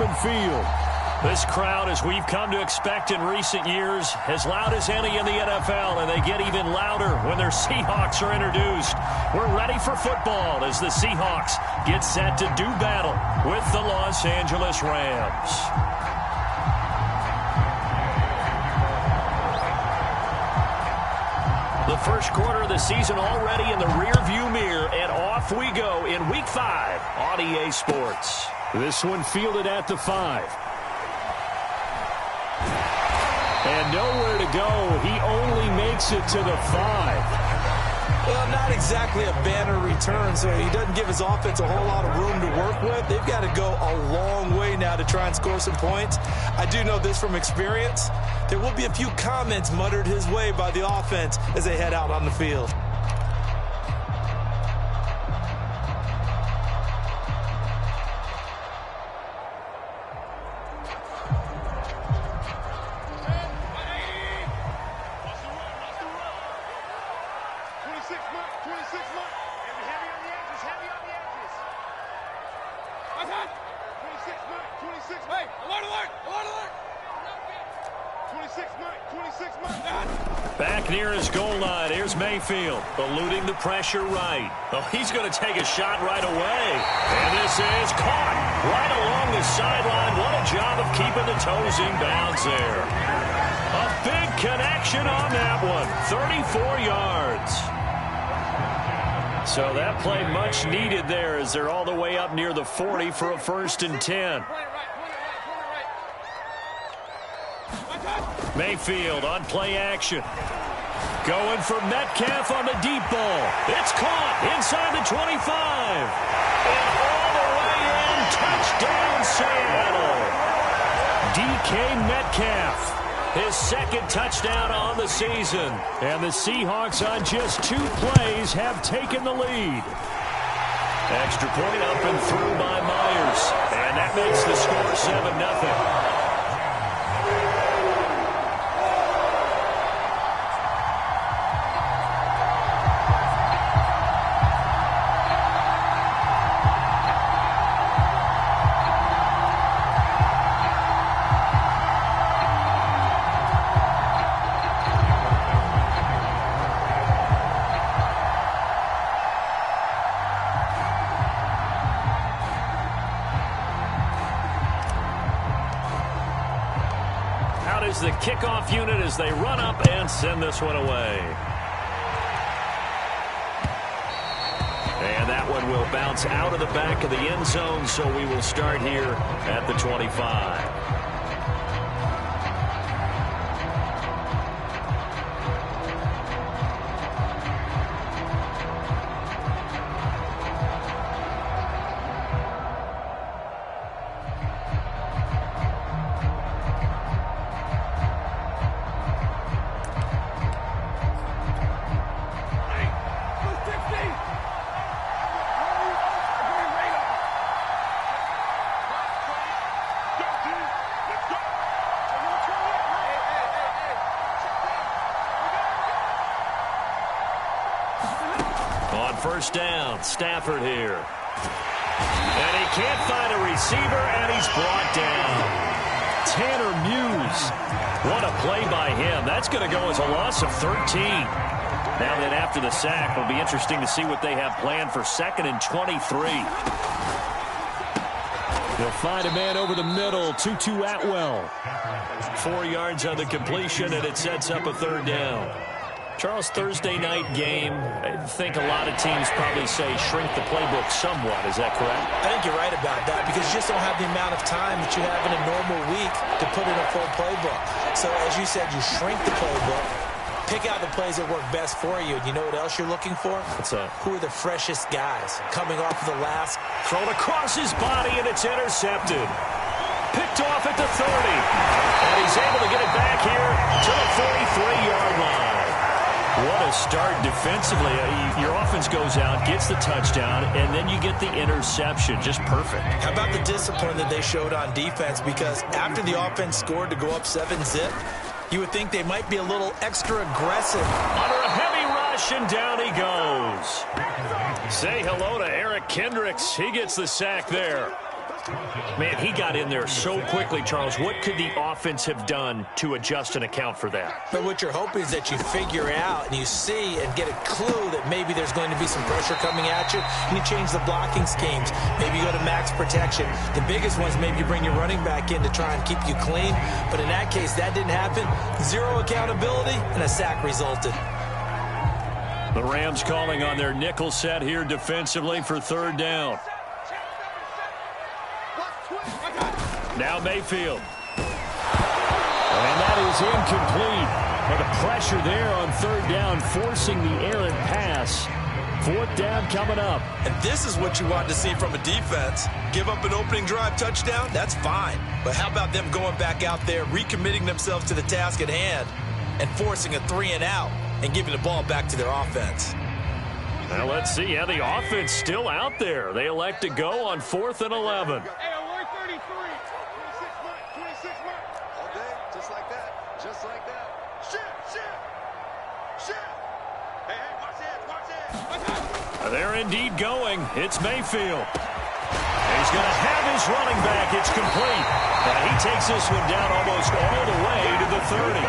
own field. This crowd, as we've come to expect in recent years, as loud as any in the NFL, and they get even louder when their Seahawks are introduced. We're ready for football as the Seahawks get set to do battle with the Los Angeles Rams. The first quarter of the season already in the rearview mirror, and off we go in Week 5 on EA Sports. This one fielded at the 5. And nowhere to go. He only makes it to the 5. Well, not exactly a banner return, so he doesn't give his offense a whole lot of room to work with. They've got to go a long way now to try and score some points. I do know this from experience. There will be a few comments muttered his way by the offense as they head out on the field. Back near his goal line. Here's Mayfield, eluding the pressure right. Oh, he's going to take a shot right away. And this is caught right along the sideline. What a job of keeping the toes in bounds there. A big connection on that one. 34 yards. So that play much needed there as they're all the way up near the 40 for a 1st and 10. Mayfield on play action. Going for Metcalf on the deep ball. It's caught inside the 25. And all the way in. Touchdown, Seattle. DK Metcalf. His 2nd touchdown on the season. And the Seahawks on just 2 plays have taken the lead. Extra point up and through by Myers. And that makes the score 7-0. Is the kickoff unit as they run up and send this one away. And that one will bounce out of the back of the end zone, so we will start here at the 25. On 1st down, Stafford here. And he can't find a receiver, and he's brought down. Tanner Muse. What a play by him. That's going to go as a loss of 13. Now then, after the sack, it'll be interesting to see what they have planned for 2nd and 23. They'll find a man over the middle, Tutu Atwell. 4 yards on the completion, and it sets up a 3rd down. Charles, Thursday night game, I think a lot of teams probably say shrink the playbook somewhat. Is that correct? I think you're right about that because you just don't have the amount of time that you have in a normal week to put in a full playbook. So, as you said, you shrink the playbook, pick out the plays that work best for you. And you know what else you're looking for? What's that? Who are the freshest guys coming off of the last? Thrown across his body, and it's intercepted. Picked off at the 30. And he's able to get it back here to the 43-yard line. What a start defensively. Your offense goes out, gets the touchdown, and then you get the interception. Just perfect. How about the discipline that they showed on defense? Because after the offense scored to go up 7-zip, you would think they might be a little extra aggressive. Under a heavy rush, and down he goes. Say hello to Eric Kendricks. He gets the sack there. Man, he got in there so quickly, Charles. What could the offense have done to adjust and account for that? But what you're hoping is that you figure out and you see and get a clue that maybe there's going to be some pressure coming at you, and you change the blocking schemes. Maybe you go to max protection. The biggest ones, maybe you bring your running back in to try and keep you clean. But in that case, that didn't happen. Zero accountability, and a sack resulted. The Rams calling on their nickel set here defensively for third down. Now Mayfield. And that is incomplete. But the pressure there on third down, forcing the errant pass. Fourth down coming up. And this is what you want to see from a defense. Give up an opening drive touchdown, that's fine. But how about them going back out there, recommitting themselves to the task at hand, and forcing a 3-and-out and giving the ball back to their offense? Well, let's see. Yeah, the offense still out there. They elect to go on 4th and 11. They're indeed going. It's Mayfield. He's going to have his running back. It's complete. And he takes this one down almost all the way to the 30.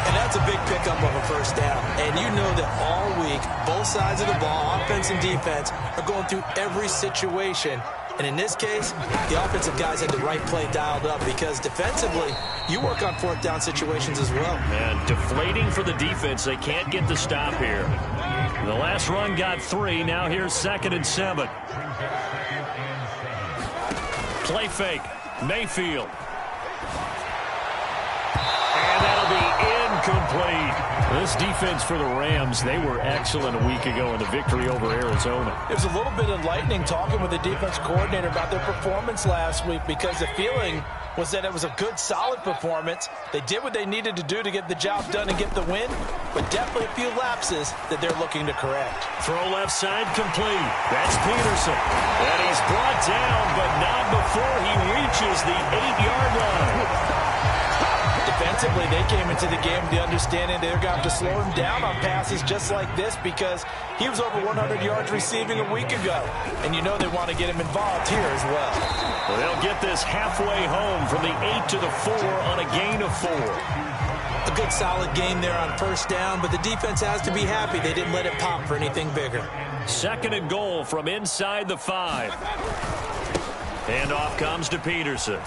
And that's a big pickup of a first down. And you know that all week, both sides of the ball, offense and defense, are going through every situation. And in this case, the offensive guys had the right play dialed up because defensively, you work on fourth down situations as well. And deflating for the defense. They can't get the stop here. The last run got 3. Now here's 2nd and 7. Play fake. Mayfield. And that'll be incomplete. This defense for the Rams, they were excellent a week ago in the victory over Arizona. It was a little bit enlightening talking with the defense coordinator about their performance last week because the feeling was that it was a good, solid performance. They did what they needed to do to get the job done and get the win, but definitely a few lapses that they're looking to correct. Throw left side complete. That's Peterson. And he's brought down, but not before he reaches the 8-yard line. Defensively, they came into the game with the understanding they're going to have to slow him down on passes just like this because he was over 100 yards receiving a week ago. And you know they want to get him involved here as well. Well, they'll get this halfway home from the 8 to the 4 on a gain of 4. A good solid game there on first down, but the defense has to be happy they didn't let it pop for anything bigger. 2nd and goal from inside the 5. And off comes to Peterson.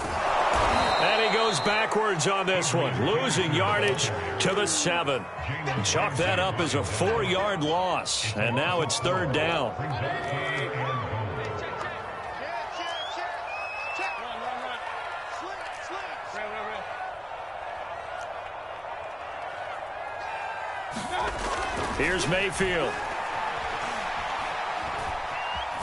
And he goes backwards on this one, losing yardage to the 7. Chalk that up as a 4-yard loss, and now it's 3rd down. Here's Mayfield.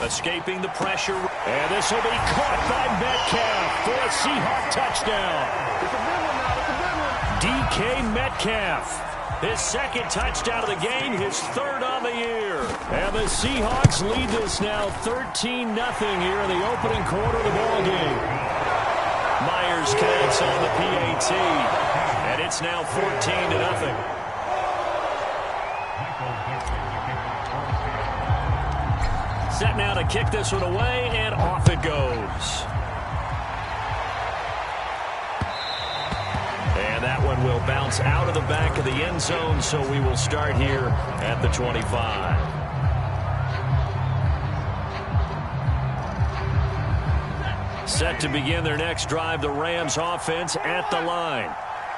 Escaping the pressure. And this will be caught by Metcalf for a Seahawk touchdown. DK Metcalf. His 2nd touchdown of the game, his 3rd on the year. And the Seahawks lead this now 13-0 here in the opening quarter of the ball game. Myers connects on the PAT. And it's now 14-0. Set now to kick this one away, and off it goes. And that one will bounce out of the back of the end zone, so we will start here at the 25. Set to begin their next drive, the Rams offense at the line.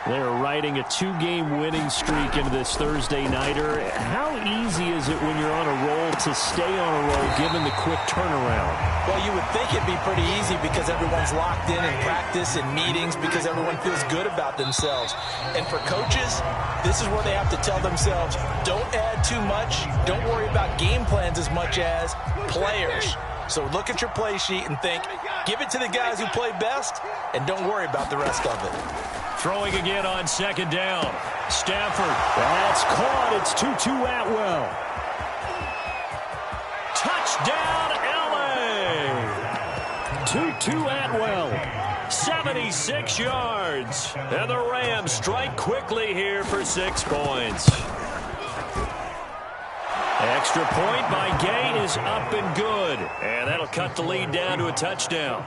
They're riding a 2-game winning streak into this Thursday nighter. How easy is it when you're on a roll to stay on a roll given the quick turnaround? Well, you would think it'd be pretty easy because everyone's locked in practice and meetings because everyone feels good about themselves. And for coaches, this is where they have to tell themselves, don't add too much. Don't worry about game plans as much as players. So look at your play sheet and think, give it to the guys who play best, and don't worry about the rest of it. Throwing again on 2nd down. Stafford. That's caught. It's Tutu Atwell. Touchdown, L.A. Tutu Atwell. 76 yards. And the Rams strike quickly here for 6 points. Extra point by Gay is up and good. And that'll cut the lead down to a touchdown.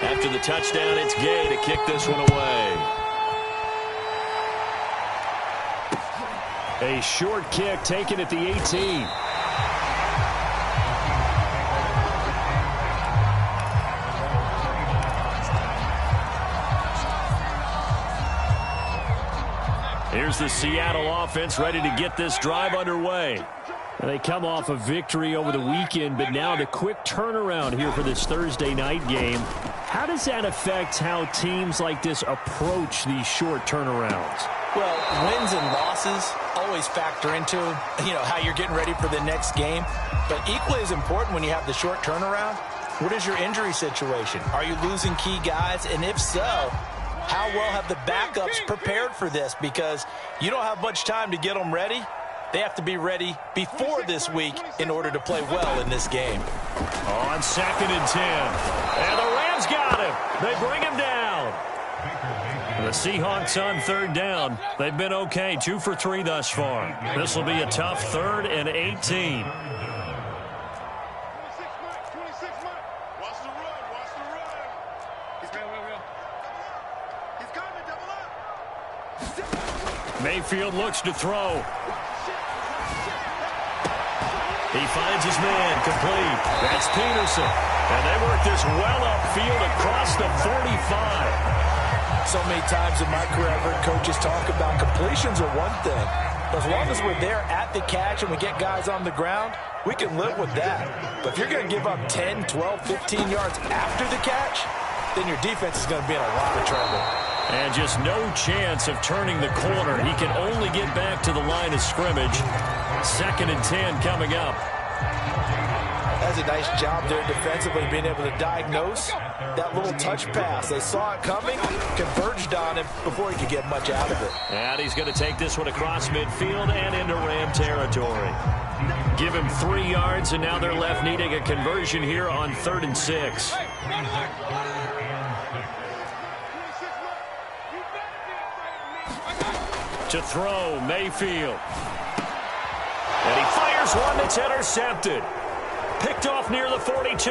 After the touchdown, it's Gay to kick this one away. A short kick taken at the 18. Here's the Seattle offense ready to get this drive underway. They come off a victory over the weekend, but now the quick turnaround here for this Thursday night game. How does that affect how teams like this approach these short turnarounds? Well, wins and losses always factor into, how you're getting ready for the next game. But equally as important when you have the short turnaround, what is your injury situation? Are you losing key guys? And if so, how well have the backups prepared for this? Because you don't have much time to get them ready. They have to be ready before this week in order to play well in this game. On 2nd and 10. And the Rams got him. They bring him down. The Seahawks on 3rd down. They've been okay, 2 for 3 thus far. This will be a tough 3rd and 18. Mayfield looks to throw. He finds his man complete. That's Peterson. And they work this well upfield across the 45. So many times in my career I've heard coaches talk about completions are one thing. But as long as we're there at the catch and we get guys on the ground, we can live with that. But if you're going to give up 10, 12, 15 yards after the catch, then your defense is going to be in a lot of trouble. And just no chance of turning the corner. He can only get back to the line of scrimmage. 2nd and 10 coming up. That's a nice job there defensively, being able to diagnose that little touch pass. They saw it coming, converged on him before he could get much out of it. And he's going to take this one across midfield and into Ram territory. Give him 3 yards, and now they're left needing a conversion here on 3rd and 6. To throw, Mayfield. And he fires one that's intercepted. Picked off near the 42.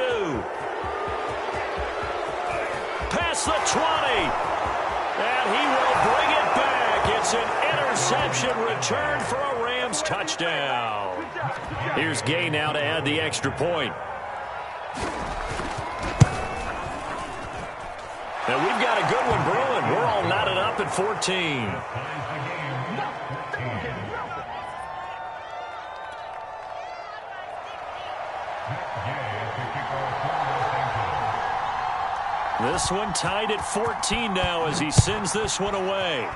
Past the 20. And he will bring it back. It's an interception return for a Rams touchdown. Here's Gay now to add the extra point. And we've got a good one brewing. We're all knotted up at 14. This one tied at 14 now as he sends this one away.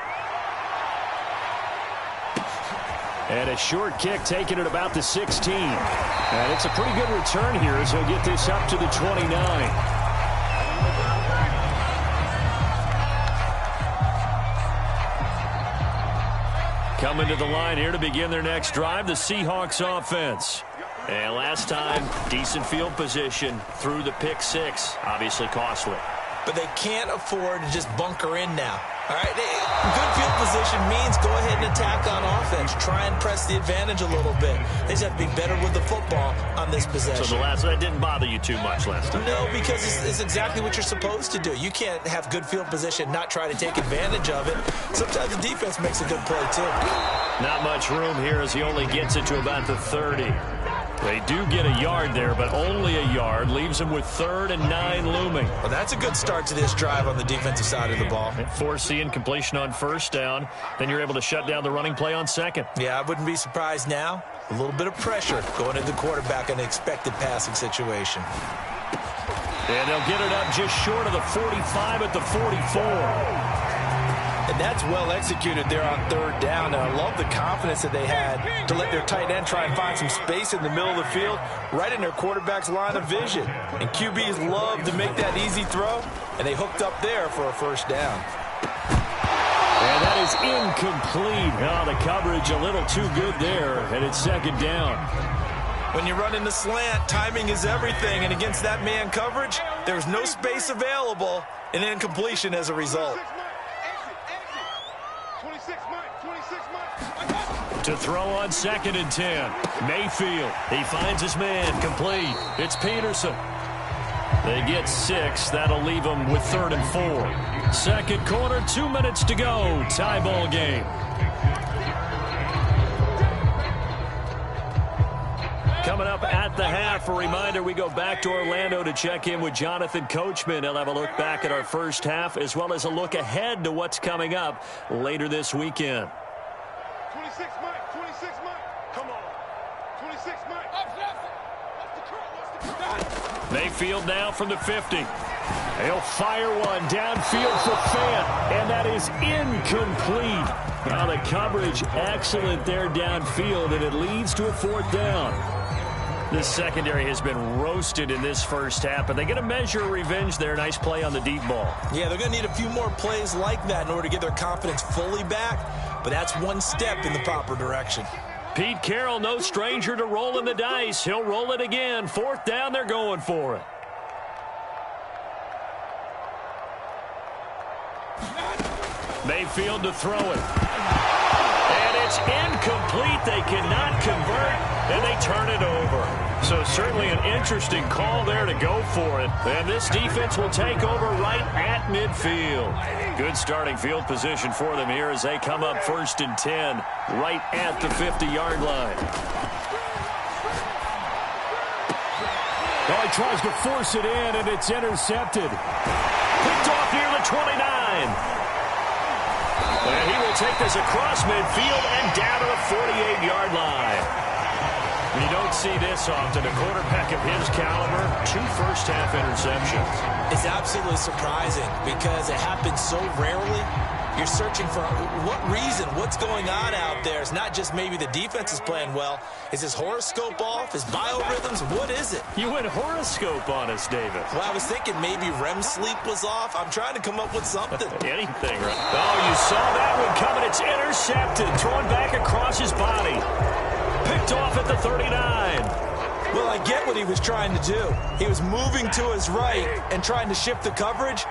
And a short kick taken at about the 16. And it's a pretty good return here as he'll get this up to the 29. Coming to the line here to begin their next drive, the Seahawks offense. And last time, decent field position through the pick 6. Obviously costly. But they can't afford to just bunker in now. All right, good field position means go ahead and attack on offense. Try and press the advantage a little bit. They just have to be better with the football on this possession. So that didn't bother you too much last time? No, because it's exactly what you're supposed to do. You can't have good field position, not try to take advantage of it. Sometimes the defense makes a good play, too. Not much room here as he only gets it to about the 30. They do get a yard there, but only a yard. Leaves them with 3rd and 9 looming. Well, that's a good start to this drive on the defensive side of the ball. Forcing completion on 1st down. Then you're able to shut down the running play on 2nd. Yeah, I wouldn't be surprised now. A little bit of pressure going into the quarterback in an expected passing situation. And they'll get it up just short of the 45 at the 44. And that's well executed there on 3rd down. And I love the confidence that they had to let their tight end try and find some space in the middle of the field, right in their quarterback's line of vision. And QBs love to make that easy throw, and they hooked up there for a 1st down. And that is incomplete. Oh, the coverage a little too good there, and it's 2nd down. When you run in the slant, timing is everything, and against that man coverage, there's no space available, and incompletion as a result. To throw on 2nd and 10. Mayfield. He finds his man. Complete. It's Peterson. They get 6. That'll leave them with 3rd and 4. Second quarter, 2 minutes to go. Tie ball game. Coming up at the half, a reminder, we go back to Orlando to check in with Jonathan Coachman. He'll have a look back at our first half as well as a look ahead to what's coming up later this weekend. 26, Mike. 26, Mike. Come on. 26, Mike. What's the Mayfield now from the 50. He'll fire one downfield for Fant, and that is incomplete. Now the coverage excellent there downfield, and it leads to a 4th down. This secondary has been roasted in this first half, but they get a measure of revenge there. Nice play on the deep ball. Yeah, they're going to need a few more plays like that in order to get their confidence fully back, but that's one step in the proper direction. Pete Carroll, no stranger to rolling the dice. He'll roll it again. 4th down, they're going for it. Mayfield to throw it. And it's incomplete. They cannot convert, and they turn it over. So certainly an interesting call there to go for it. And this defense will take over right at midfield. Good starting field position for them here as they come up 1st and 10 right at the 50-yard line. Well, he tries to force it in, and it's intercepted. Picked off near the 29. And he will take this across midfield and down to the 48-yard line. You don't see this often. A quarterback of his caliber, 2 first-half interceptions. It's absolutely surprising because it happens so rarely. You're searching for what reason, what's going on out there. It's not just maybe the defense is playing well. Is his horoscope off? His biorhythms? What is it? You went horoscope on us, David. Well, I was thinking maybe REM sleep was off. I'm trying to come up with something. Anything, right? Oh, you saw that one coming. It's intercepted. Throwing back across his body. Picked off at the 39. Well, I get what he was trying to do. He was moving to his right and trying to shift the coverage,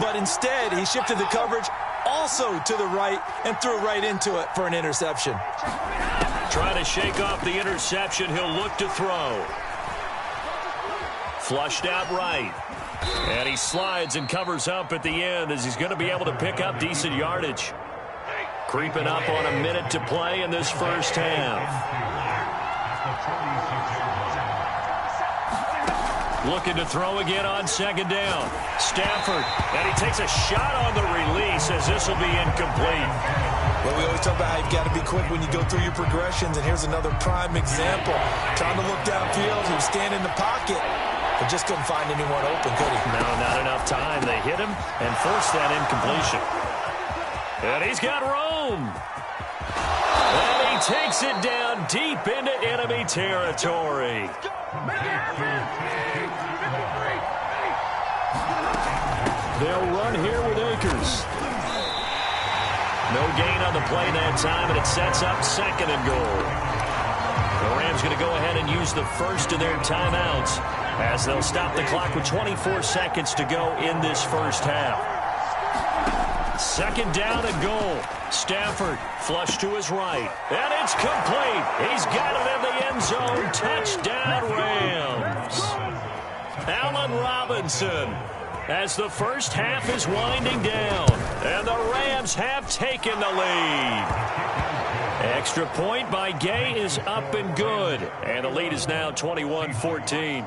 but instead he shifted the coverage also to the right and threw right into it for an interception. Trying to shake off the interception. He'll look to throw. Flushed out right. And he slides and covers up at the end as he's going to be able to pick up decent yardage. Creeping up on a minute to play in this first half. Looking to throw again on 2nd down. Stafford, and he takes a shot on the release as this will be incomplete. Well, we always talk about how you've got to be quick when you go through your progressions, and here's another prime example. Trying to look downfield, he was standing in the pocket, but just couldn't find anyone open, could he? No, not enough time. They hit him and forced that incompletion. And he's got room. And he takes it down deep into enemy territory. They'll run here with Akers. No gain on the play that time, and it sets up 2nd and goal. The Rams going to go ahead and use the first of their timeouts as they'll stop the clock with 24 seconds to go in this first half. 2nd down and goal. Stafford flush to his right. And it's complete. He's got it in the end zone. Touchdown, Rams. Allen Robinson as the first half is winding down. And the Rams have taken the lead. Extra point by Gay is up and good. And the lead is now 21-14.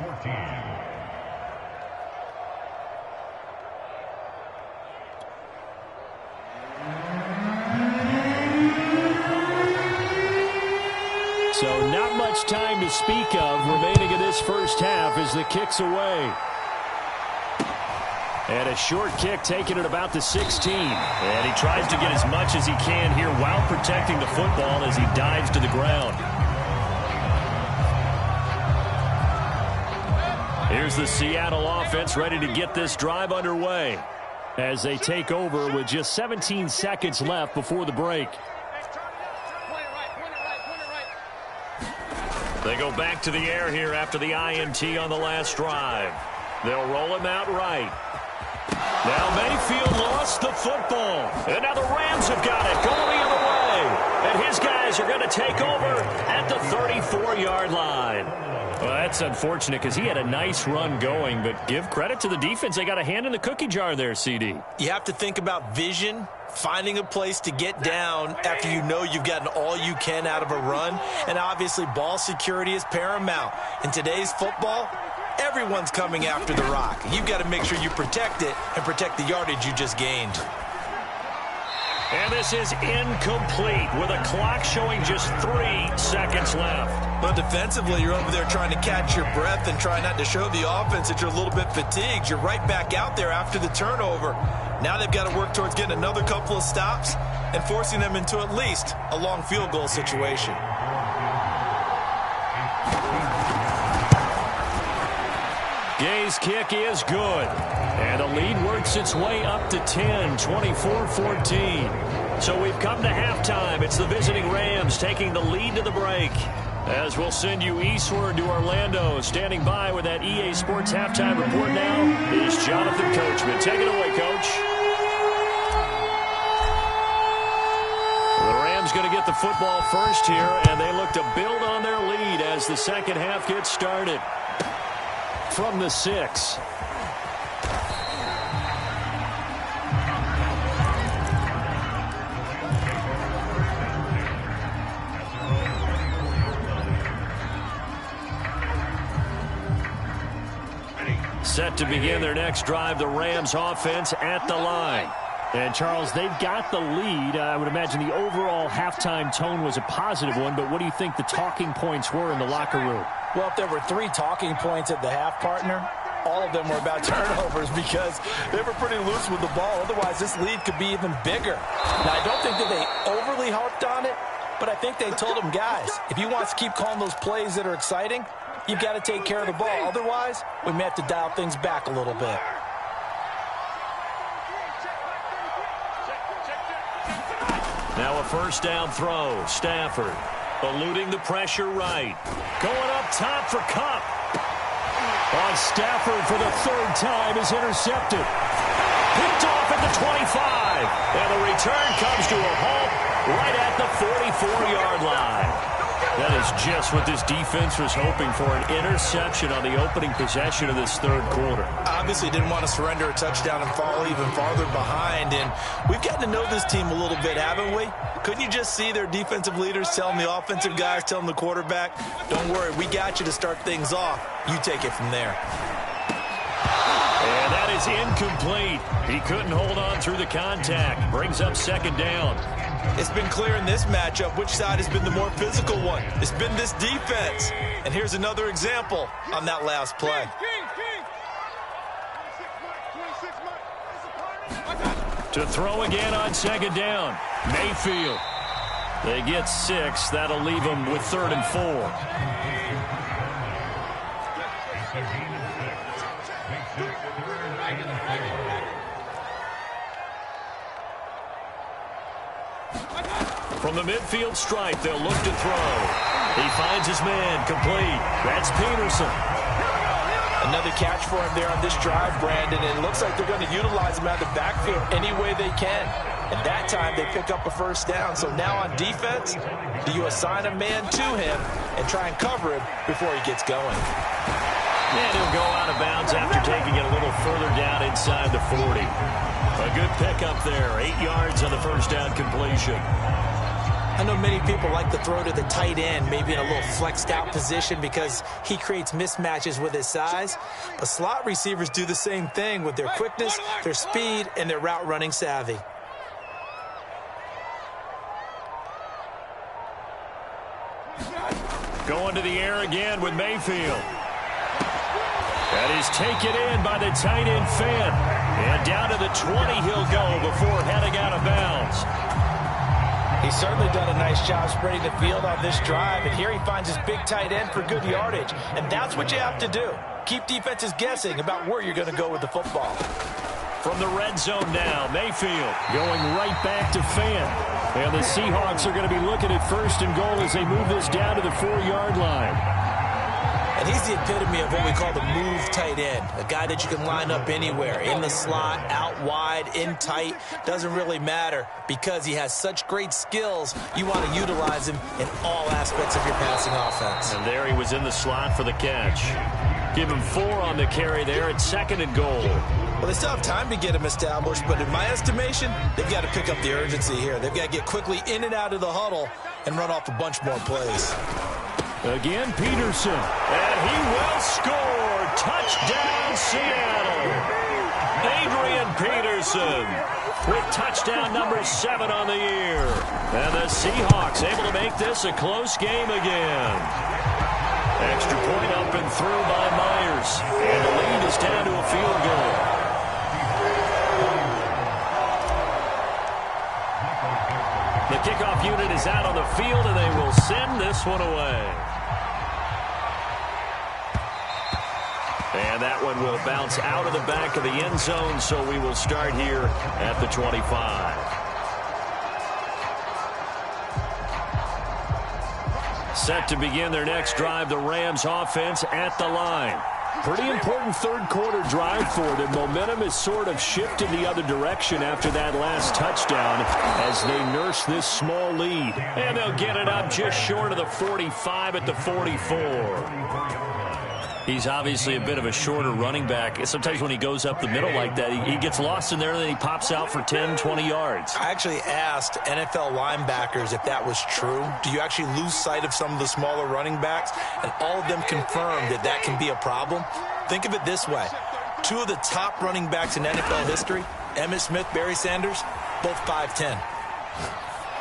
So not much time to speak of remaining in this first half as the kick's away. And a short kick taken at about the 16. And he tries to get as much as he can here while protecting the football as he dives to the ground. Here's the Seattle offense ready to get this drive underway as they take over with just 17 seconds left before the break. They go back to the air here after the INT on the last drive. They'll roll him out right. Now Mayfield lost the football. And now the Rams have got it going the other way. And his guys are going to take over at the 34-yard line. Well, that's unfortunate because he had a nice run going, but give credit to the defense. They got a hand in the cookie jar there, CD. You have to think about vision, finding a place to get down after you know you've gotten all you can out of a run. And obviously ball security is paramount. In today's football, everyone's coming after the rock. You've got to make sure you protect it and protect the yardage you just gained. And this is incomplete with a clock showing just 3 seconds left. But defensively, you're over there trying to catch your breath and try not to show the offense that you're a little bit fatigued. You're right back out there after the turnover. Now they've got to work towards getting another couple of stops and forcing them into at least a long field goal situation. Gay's kick is good. And the lead works its way up to 10, 24-14. So we've come to halftime. It's the visiting Rams taking the lead to the break. As we'll send you eastward to Orlando. Standing by with that EA Sports halftime report now is Jonathan Coachman. Take it away, Coach. The Rams going to get the football first here, and they look to build on their lead as the second half gets started. From the 6. Set to begin their next drive, the Rams offense at the line. And, Charles, they've got the lead. I would imagine the overall halftime tone was a positive one, but what do you think the talking points were in the locker room? Well, if there were 3 talking points at the half, partner, all of them were about turnovers because they were pretty loose with the ball. Otherwise, this lead could be even bigger. Now, I don't think that they overly harped on it, but I think they told them, guys, if you want to keep calling those plays that are exciting, you've got to take care of the ball. Otherwise, we may have to dial things back a little bit. Now a first down throw. Stafford eluding the pressure right. Going up top for Kupp. On Stafford for the 3rd time is intercepted. Picked off at the 25. And the return comes to a halt right at the 44-yard line. That is just what this defense was hoping for, an interception on the opening possession of this 3rd quarter. Obviously didn't want to surrender a touchdown and fall even farther behind. And we've gotten to know this team a little bit, haven't we? Couldn't you just see their defensive leaders telling the offensive guys, telling the quarterback, don't worry, we got you to start things off. You take it from there. And that is incomplete. He couldn't hold on through the contact. Brings up 2nd down. It's been clear in this matchup which side has been the more physical one. It's been this defense. And here's another example on that last play. To throw again on 2nd down. Mayfield. They get 6. That'll leave them with 3rd and 4. From the midfield stripe, they'll look to throw. He finds his man, complete. That's Peterson. Another catch for him there on this drive, Brandon. And it looks like they're going to utilize him out of the backfield any way they can. And that time they pick up a first down. So now on defense, do you assign a man to him and try and cover him before he gets going? And he'll go out of bounds after taking it a little further down inside the 40. A good pickup there. 8 yards on the first down completion. I know many people like to throw to the tight end, maybe in a little flexed out position because he creates mismatches with his size. But slot receivers do the same thing with their quickness, their speed, and their route running savvy. Going to the air again with Mayfield. That is taken in by the tight end Fant. And down to the 20 he'll go before heading out of bounds. He's certainly done a nice job spreading the field on this drive, and here he finds his big tight end for good yardage. And that's what you have to do. Keep defenses guessing about where you're going to go with the football. From the red zone now, Mayfield going right back to Fant. And the Seahawks are going to be looking at 1st and goal as they move this down to the 4-yard line. And he's the epitome of what we call the move tight end, a guy that you can line up anywhere, in the slot, out wide, in tight, doesn't really matter because he has such great skills. You want to utilize him in all aspects of your passing offense. And there he was in the slot for the catch. Give him 4 on the carry there at 2nd and goal. Well, they still have time to get him established, but in my estimation, they've got to pick up the urgency here. They've got to get quickly in and out of the huddle and run off a bunch more plays. Again, Peterson. And he will score. Touchdown, Seattle. Adrian Peterson with touchdown number 7 on the year. And the Seahawks able to make this a close game again. Extra point up and through by Myers. And the lead is down to a field goal. The kickoff unit is out on the field, and they will send this one away. And that one will bounce out of the back of the end zone, so we will start here at the 25. Set to begin their next drive, the Rams offense at the line. Pretty important third-quarter drive for them. Momentum has sort of shifted the other direction after that last touchdown as they nurse this small lead. And they'll get it up just short of the 45 at the 44. He's obviously a bit of a shorter running back. Sometimes when he goes up the middle like that, he gets lost in there, and then he pops out for 10, 20 yards. I actually asked NFL linebackers if that was true. Do you actually lose sight of some of the smaller running backs? And all of them confirmed that that can be a problem. Think of it this way. 2 of the top running backs in NFL history, Emmitt Smith, Barry Sanders, both 5'10".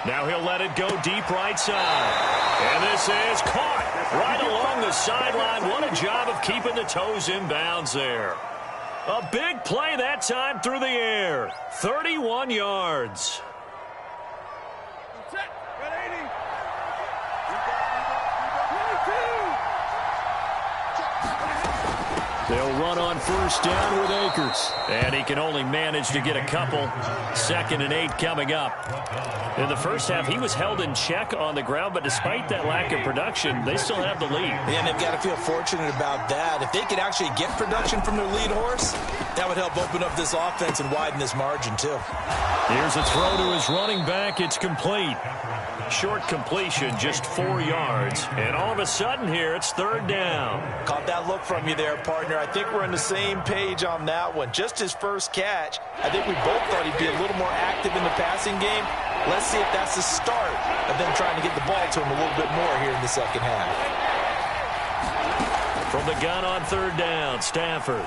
Now he'll let it go deep right side. And this is caught right along the sideline. What a job of keeping the toes in bounds there. A big play that time through the air. 31 yards. They'll run on 1st down with Akers. And he can only manage to get a couple. 2nd and 8 coming up. In the first half, he was held in check on the ground, but despite that lack of production, they still have the lead. And they've got to feel fortunate about that. If they could actually get production from their lead horse, that would help open up this offense and widen this margin, too. Here's a throw to his running back. It's complete. Short completion, just 4 yards. And all of a sudden here, it's 3rd down. Caught that look from you there, partner. I think we're on the same page on that one. Just his first catch. I think we both thought he'd be a little more active in the passing game. Let's see if that's the start of them trying to get the ball to him a little bit more here in the second half. From the gun on 3rd down, Stafford.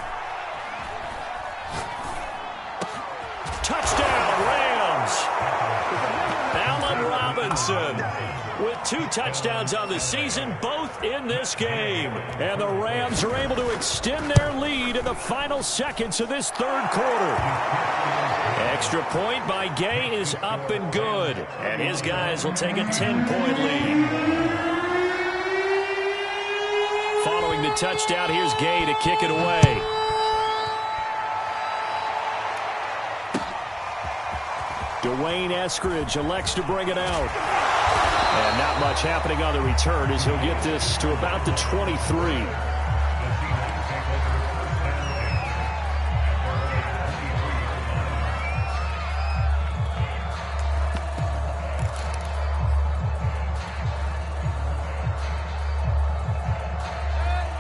Touchdown, Rams! Allen Robinson with 2 touchdowns on the season, both in this game. And the Rams are able to extend their lead in the final seconds of this 3rd quarter. Extra point by Gay is up and good. And his guys will take a 10-point lead. Following the touchdown, here's Gay to kick it away. Dwayne Eskridge elects to bring it out. And not much happening on the return as he'll get this to about the 23.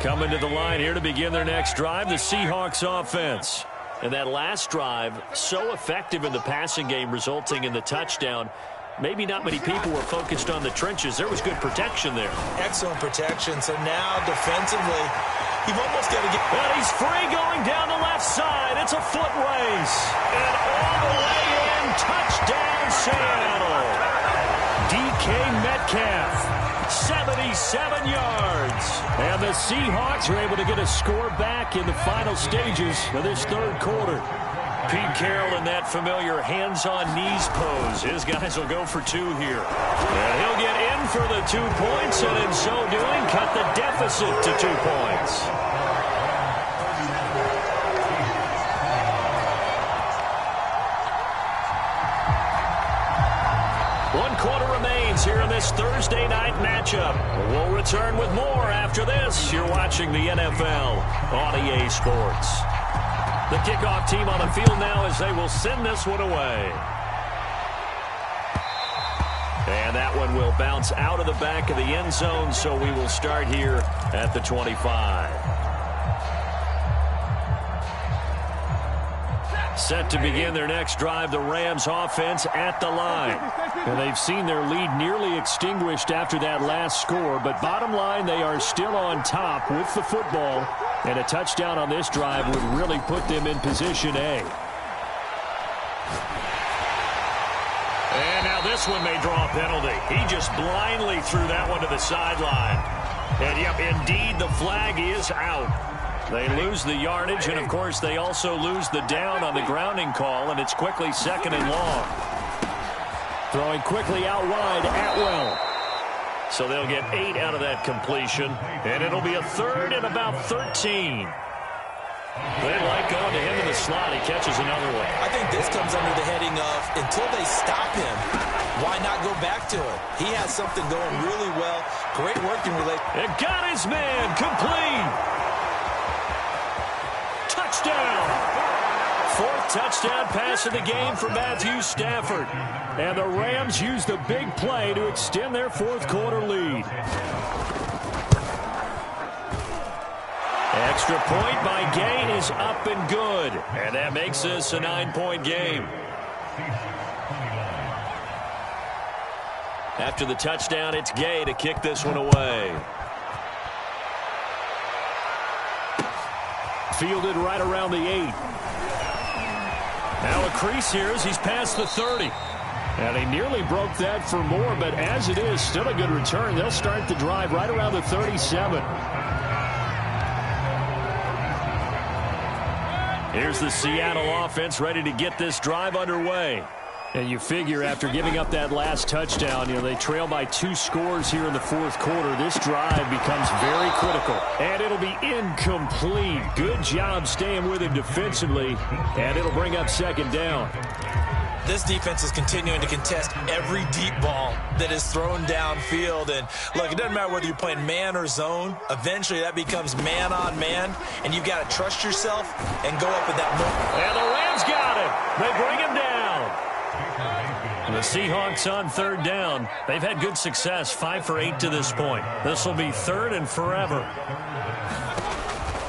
Coming to the line here to begin their next drive, the Seahawks offense. And that last drive, so effective in the passing game, resulting in the touchdown. Maybe not many people were focused on the trenches. There was good protection there. Excellent protection. So now defensively, you've almost got to get... Well, he's free going down the left side. It's a foot race. And all the way in, touchdown Seattle. DK Metcalf, 77 yards. And the Seahawks are able to get a score back in the final stages of this 3rd quarter. Pete Carroll in that familiar hands-on-knees pose. His guys will go for 2 here. And he'll get in for the 2 points, and in so doing, cut the deficit to 2 points. Rams here in this Thursday night matchup. We'll return with more after this. You're watching the NFL on EA Sports. The kickoff team on the field now as they will send this one away. And that one will bounce out of the back of the end zone, so we will start here at the 25. Set to begin their next drive, the Rams offense at the line. And they've seen their lead nearly extinguished after that last score, but bottom line, they are still on top with the football, and a touchdown on this drive would really put them in position A. And now this one may draw a penalty. He just blindly threw that one to the sideline. And, yep, indeed, the flag is out. They lose the yardage, and, of course, they also lose the down on the grounding call, and it's quickly 2nd and long. Throwing quickly out wide, Atwell. So they'll get 8 out of that completion, and it'll be a 3rd and about 13. They like going to him in the slot. He catches another one. I think this comes under the heading of until they stop him, why not go back to it? He has something going really well. Great working relationship. It got his man complete. Touchdown. 4th touchdown pass of the game for Matthew Stafford. And the Rams use the big play to extend their 4th quarter lead. Extra point by Gay is up and good. And that makes this a 9-point game. After the touchdown, it's Gay to kick this one away. Fielded right around the 8. Now a crease here as he's past the 30. And he nearly broke that for more, but as it is, still a good return. They'll start the drive right around the 37. Here's the Seattle offense ready to get this drive underway. And you figure after giving up that last touchdown, they trail by 2 scores here in the 4th quarter. This drive becomes very critical. And it'll be incomplete. Good job staying with him defensively. And it'll bring up 2nd down. This defense is continuing to contest every deep ball that is thrown downfield. And, look, it doesn't matter whether you're playing man or zone. Eventually, that becomes man on man. And you've got to trust yourself and go up at that moment. And the Rams got it. They bring him down. The Seahawks on 3rd down. They've had good success, 5 for 8 to this point. This will be 3rd and forever.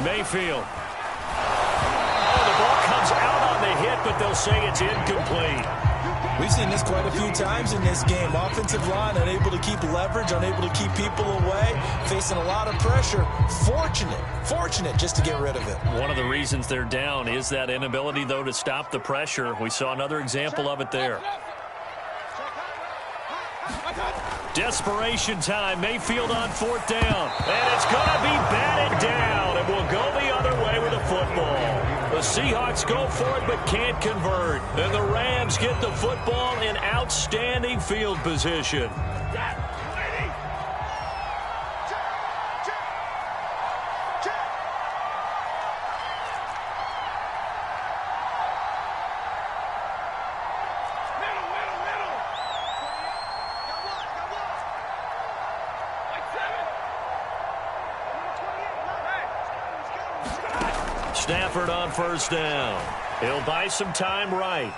Mayfield. Oh, the ball comes out on the hit, but they'll say it's incomplete. We've seen this quite a few times in this game. Offensive line unable to keep leverage, unable to keep people away, facing a lot of pressure. Fortunate just to get rid of it. One of the reasons they're down is that inability, though, to stop the pressure. We saw another example of it there. Desperation time. Mayfield on 4th down. And it's going to be batted down. And will go the other way with the football. The Seahawks go for it but can't convert. And the Rams get the football in outstanding field position. Stafford on 1st down. He'll buy some time right.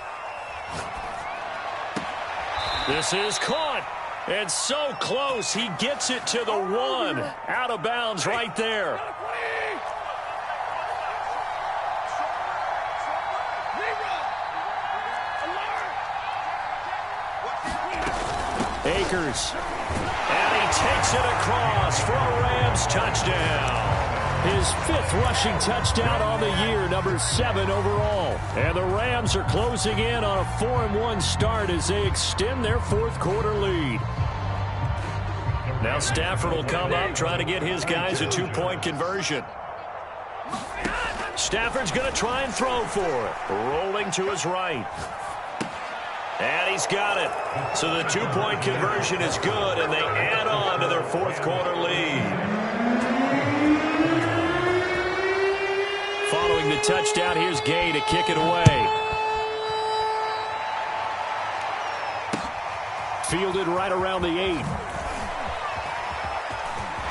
This is caught. And so close. He gets it to the 1. Out of bounds right there. Akers. And he takes it across for a Rams touchdown. His 5th rushing touchdown on the year, number 7 overall. And the Rams are closing in on a 4-1 start as they extend their 4th quarter lead. Now Stafford will come up, trying to get his guys a 2-point conversion. Stafford's going to try and throw for it. Rolling to his right. And he's got it. So the 2-point conversion is good, and they add on to their 4th quarter lead. Following the touchdown, here's Gay to kick it away. fielded right around the 8.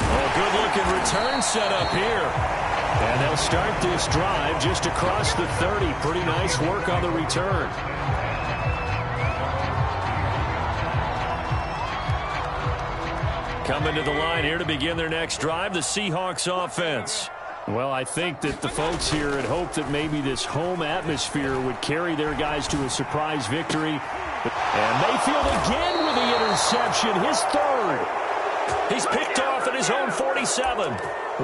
Oh, good-looking return set up here. And they'll start this drive just across the 30. Pretty nice work on the return. Coming to the line here to begin their next drive, the Seahawks offense. Well, I think that the folks here had hoped that maybe this home atmosphere would carry their guys to a surprise victory. And Mayfield again with the interception, his third. He's picked off at his own 47.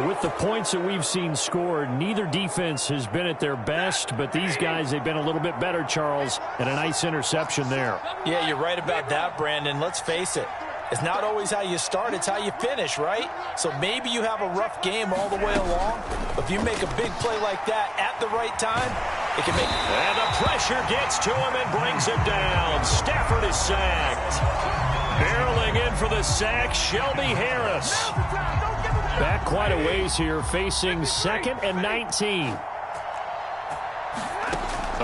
With the points that we've seen scored, neither defense has been at their best, but these guys, they've been a little bit better, Charles, and a nice interception there. Yeah, you're right about that, Brandon. Let's face it. It's not always how you start, it's how you finish, right? So maybe you have a rough game all the way along, but if you make a big play like that at the right time, it can make... And the pressure gets to him and brings him down. Stafford is sacked. Barreling in for the sack, Shelby Harris. Back quite a ways here, facing 2nd and 19.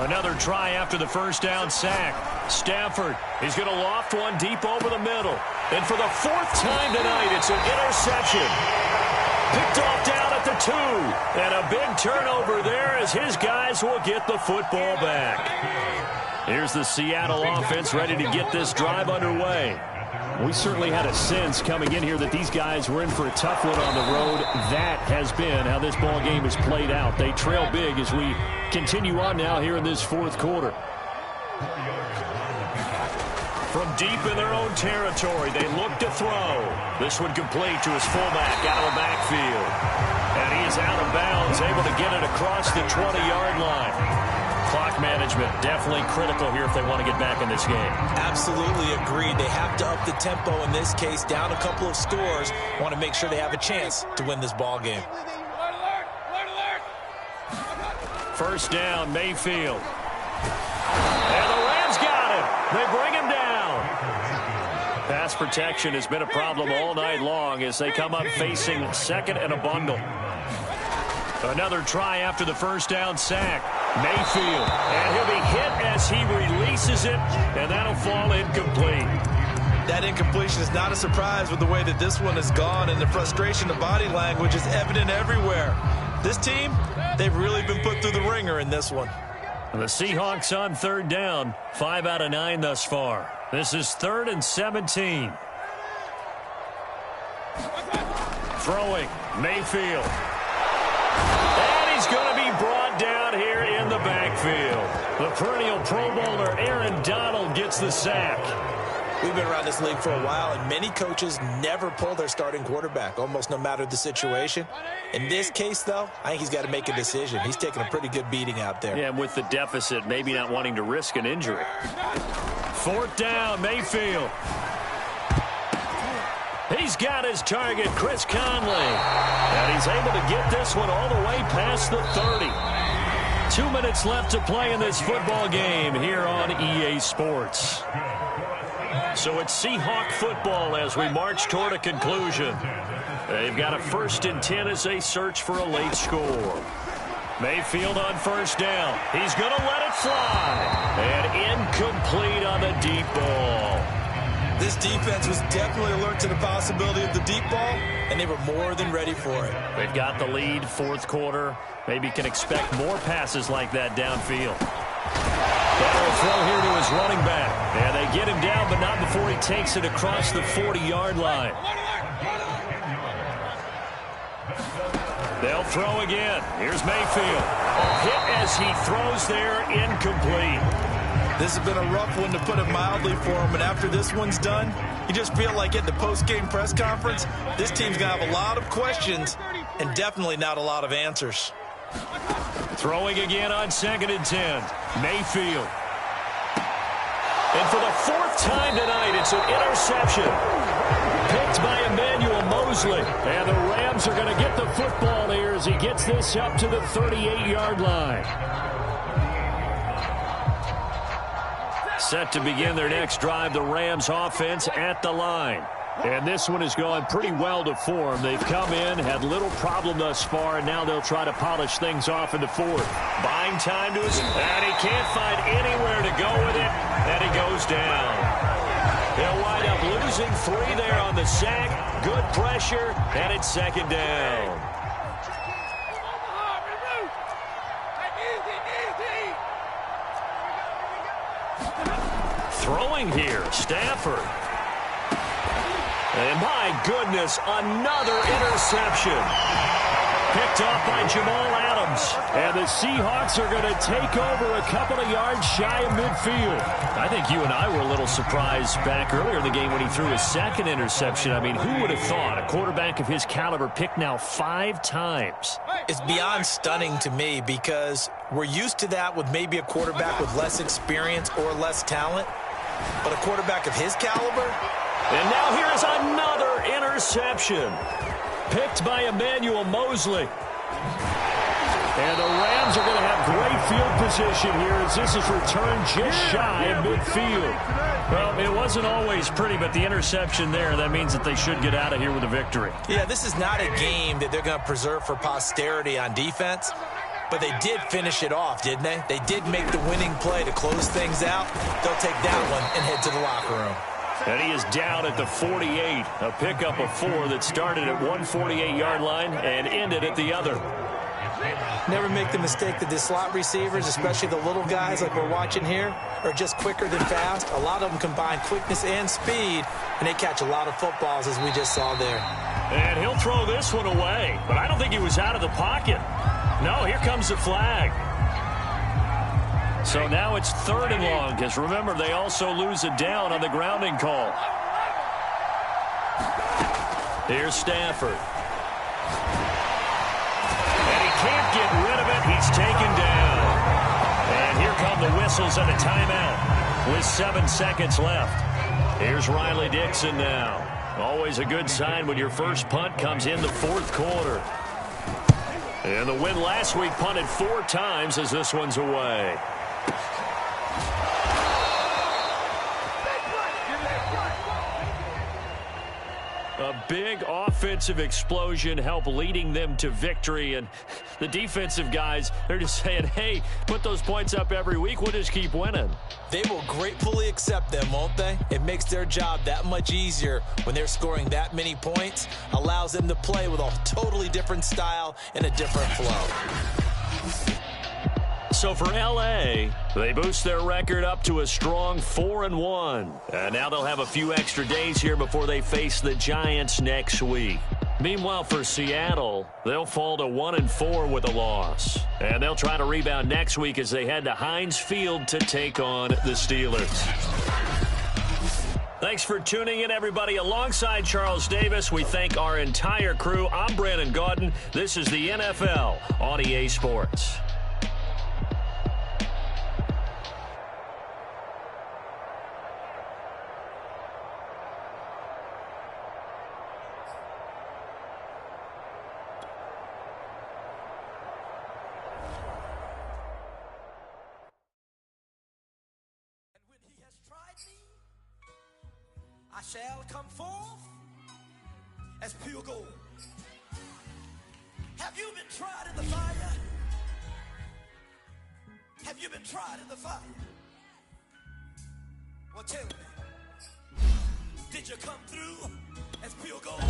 Another try after the first down sack. Stafford, he's going to loft one deep over the middle. And for the 4th time tonight, it's an interception. Picked off down at the 2. And a big turnover there as his guys will get the football back. Here's the Seattle offense ready to get this drive underway. We certainly had a sense coming in here that these guys were in for a tough one on the road. That has been how this ball game has played out. They trail big as we continue on now here in this 4th quarter. From deep in their own territory, they look to throw. This one complete to his fullback out of the backfield. And he is out of bounds, able to get it across the 20-yard line. Clock management definitely critical here if they want to get back in this game. Absolutely agreed. They have to up the tempo in this case, down a couple of scores. Want to make sure they have a chance to win this ball game. First down, Mayfield. And the Rams got him. They bring him down. Pass protection has been a problem all night long as they come up facing 2nd and a bundle. Another try after the first down sack. Mayfield, and he'll be hit as he releases it, and that'll fall incomplete. That incompletion is not a surprise with the way that this one has gone, and the frustration of body language is evident everywhere. This team, they've really been put through the ringer in this one. The Seahawks on 3rd down, 5 out of 9 thus far. This is 3rd and 17. Throwing, Mayfield. And he's going to be brought down here in the backfield. The perennial Pro Bowler Aaron Donald gets the sack. We've been around this league for a while, and many coaches never pull their starting quarterback, almost no matter the situation. In this case, though, I think he's got to make a decision. He's taking a pretty good beating out there. Yeah, and with the deficit, maybe not wanting to risk an injury. 4th down, Mayfield. He's got his target, Chris Conley. And he's able to get this one all the way past the 30. 2 minutes left to play in this football game here on EA Sports. So it's Seahawk football as we march toward a conclusion. They've got a 1st and 10 as they search for a late score. Mayfield on 1st down. He's going to let it fly. And incomplete on the deep ball. This defense was definitely alert to the possibility of the deep ball, and they were more than ready for it. They've got the lead, 4th quarter. Maybe can expect more passes like that downfield. That'll throw here to his running back. And they get him down, but not before he takes it across the 40-yard line. They'll throw again. Here's Mayfield. Hit as he throws there, incomplete. This has been a rough one, to put it mildly, for him. And after this one's done, you just feel like at the post-game press conference, this team's going to have a lot of questions and definitely not a lot of answers. Throwing again on 2nd and 10. Mayfield. And for the 4th time tonight, it's an interception. Picked by Emmanuel Mosley. And the Rams are going to get the football here as he gets this up to the 38-yard line. Set to begin their next drive, the Rams offense at the line. And this one is going pretty well to form. They've come in, had little problem thus far, and now they'll try to polish things off in the 4th. Buying time to his... And he can't find anywhere to go with it, and he goes down. They'll wind up losing 3 there on the sack. Good pressure, and it's second down. Throwing here, Stafford. And my goodness, another interception. Picked off by Jamal Adams. And the Seahawks are going to take over a couple of yards shy of midfield. I think you and I were a little surprised back earlier in the game when he threw his second interception. I mean, who would have thought a quarterback of his caliber picked now 5 times? It's beyond stunning to me because we're used to that with maybe a quarterback with less experience or less talent. But a quarterback of his caliber? And now here's another interception. Picked by Emmanuel Mosley. And the Rams are going to have great field position here as this is returned just shy of midfield. Well, it wasn't always pretty, but the interception there, that means that they should get out of here with a victory. Yeah, this is not a game that they're going to preserve for posterity on defense. But they did finish it off, didn't they? They did make the winning play to close things out. They'll take that one and head to the locker room. And he is down at the 48. A pickup of 4 that started at one 48-yard line and ended at the other. Never make the mistake that the slot receivers, especially the little guys like we're watching here, are just quicker than fast. A lot of them combine quickness and speed, and they catch a lot of footballs as we just saw there. And he'll throw this one away, but I don't think he was out of the pocket. No, here comes the flag. So now it's 3rd and long, because remember, they also lose a down on the grounding call. Here's Stafford. And he can't get rid of it. He's taken down. And here come the whistles and a timeout with 7 seconds left. Here's Riley Dixon now. Always a good sign when your first punt comes in the 4th quarter. And the win last week punted 4 times as this one's away. A big offensive explosion helped leading them to victory. And the defensive guys, they're just saying, hey, put those points up every week. We'll just keep winning. They will gratefully accept them, won't they? It makes their job that much easier when they're scoring that many points. Allows them to play with a totally different style and a different flow. So for L.A., they boost their record up to a strong 4-1. And now they'll have a few extra days here before they face the Giants next week. Meanwhile, for Seattle, they'll fall to 1-4 with a loss. And they'll try to rebound next week as they head to Heinz Field to take on the Steelers. Thanks for tuning in, everybody. Alongside Charles Davis, we thank our entire crew. I'm Brandon Gaudin. This is the NFL on EA Sports. I shall come forth as pure gold. Have you been tried in the fire? Have you been tried in the fire? Well, tell me, did you come through as pure gold?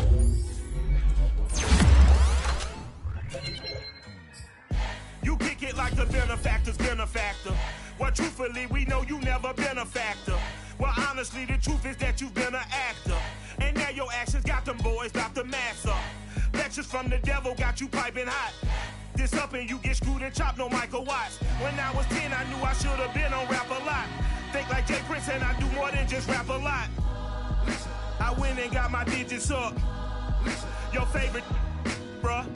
You kick it like the benefactor's benefactor. Well, truthfully, we know you never been a factor. Well, honestly, the truth is that you've been an actor. And now your actions got them boys about to mass up. Lectures from the devil got you piping hot. This up and you get screwed and chopped, no Michael Watts. When I was 10, I knew I should have been on rap a lot. Think like Jay Prince and I do more than just rap a lot. I went and got my digits up. Your favorite, bruh.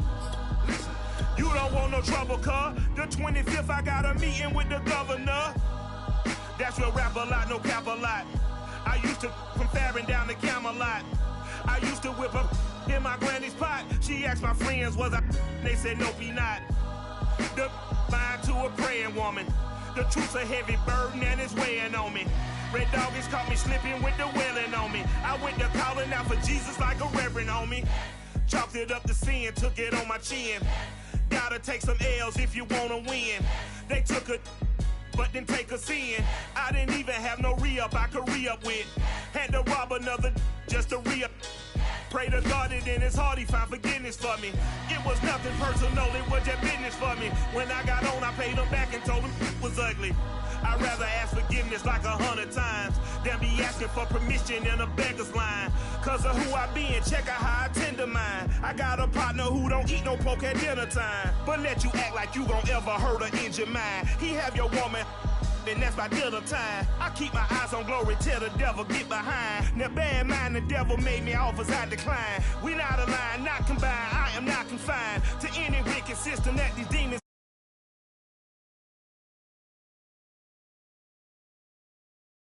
You don't want no trouble, cuz. The 25th, I got a meeting with the governor. That's real rap a lot, no cap a lot. I used to from Farron down to Camelot. I used to whip up in my granny's pot. She asked my friends, was I? They said, nope, he not. The lied to a praying woman. The truth's a heavy burden and it's weighing on me. Red doggies caught me slipping with the wailing on me. I went to calling out for Jesus like a reverend on me. Chalked it up to sin, took it on my chin. Gotta take some L's if you wanna win. They took a but then take a sin. I didn't even have no re-up I could re-up with. Had to rob another just to re-up. Pray to God that in his heart he found forgiveness for me. It was nothing personal, it was just business for me. When I got on, I paid him back and told him it was ugly. I'd rather ask forgiveness like 100 times than be asking for permission in a beggar's line. Cause of who I be and check out how I tend to mine. I got a partner who don't eat no pork at dinner time, but let you act like you gon' ever hurt or injure mine. He have your woman, and that's by dinner time. I keep my eyes on glory till the devil get behind. Now bear in mind the devil made me offers I decline. We not aligned, not combined, I am not confined to any wicked system that these demons